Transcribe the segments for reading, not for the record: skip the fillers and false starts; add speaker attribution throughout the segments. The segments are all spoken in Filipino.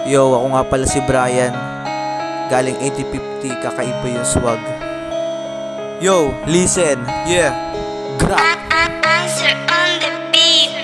Speaker 1: Yo, ako nga pala si Brian. Galing 8050, kakaiba yung swag. Yo, listen, yeah. Grab.
Speaker 2: Answer on the beat.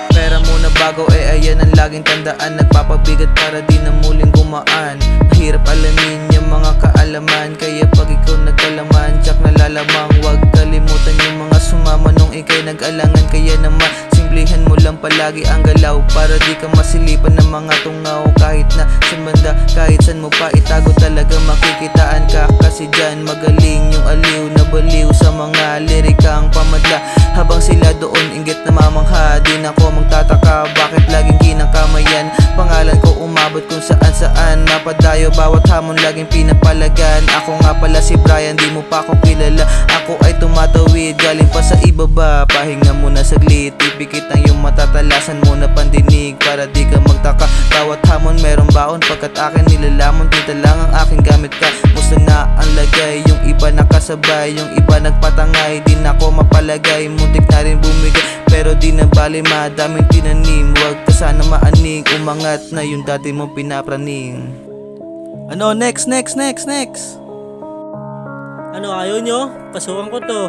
Speaker 1: Pera muna bago ayan ang laging tandaan. Nagpapabigat para di na muling gumaan. Mahirap alamin yung mga kaalaman, kaya pag ikaw nagkalaman, tsak nalalamang. Huwag kalimutan yung mga sumama nung ikay nag-alangan. Kaya naman simplihan mo lang palagi ang galaw, para di ka masilipan ng mga tungaw. Kahit na sa banda, kahit san mo pa itago, talaga makikitaan ka. Kasi dyan magaling yung aliw na baliw sa mga lirikang pamadla. Habang sila doon inggit na mamangha, di na ako magtataka bakit laging kinakamayan. Pangalan ko umabot kung saan saan, napadayo bawat hamon laging pinapalagan. Ako nga pala si Brian, di mo pa ako kilala. Ako ay tumatawid galing pa sa ibaba. Pahinga muna saglit, ipikit ang iyong matatalasan muna pandinig, para di ka magtaka. Bawat hamon merong baon, pagkat akin nilalamon. Tinta lang ang aking gamit ka, musta na ang lagay. Yung iba nakasabay, yung iba nagpatangay. Di na ako mapalagay, muntik na rin bumigay, pero di na bali, madaming tinanim. Huwag ka sana maaning, umangat na yung dati mong pinapraning. Ano, next?
Speaker 3: Ano, ayaw nyo? Pasukan ko to.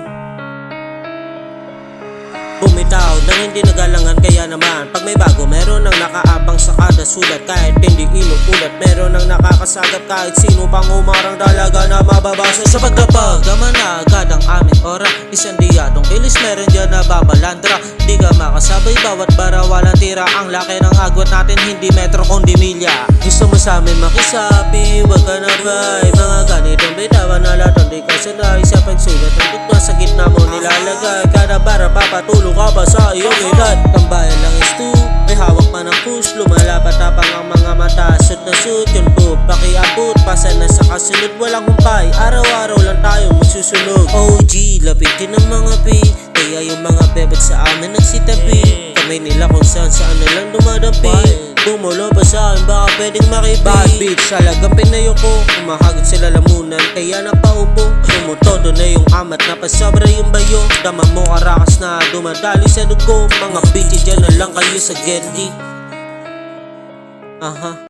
Speaker 3: Bumitaw nang hindi nagalangan, kaya naman pag may bago meron nang nakaabang sa kada sulat. Kahit hindi inuulat, meron nang nakakasagap kahit sino pang umarang dalaga na mababasa sa pagdapag. Gaman na agad ang aming ora, isang diyadong ilis meron dyan na babalandra. Di ka makasabay bawat bara, walang tira. Ang laki ng agwat natin, hindi metro kundi milya. Gusto mo sa amin makisabi, wag ka na bay. Mga ganitong bitawan na lahat di ka sanay sa pagsulat. Ang tugma sa gitna mo nilalagay, kada bara papatulong ka ba sa iyong edad? Tambayan lang is two, may hawak man ang push. Lumalapat-tapang ang mga mata, suit na suit. Yung tube, pakiabot, pasa na sa kasunod. Walang humpay, araw-araw lang tayo magsusunog. OG, lapitin ng mga P, kaya yung mga bebet sa amin nagsitabi. Kamay nila kung saan na lang dumadampi. Bumulo pa sa akin, baka pwedeng makibig. Bad bitch, talagang pinayo ko. Umahagod sila lamunan, kaya napaupo. Tumutodo na yung amat, napasobra yung bayo. Dama mo karakas na dumadali sa dugo. Mga bitch, dyan na lang kayo sa Gendy. Aha.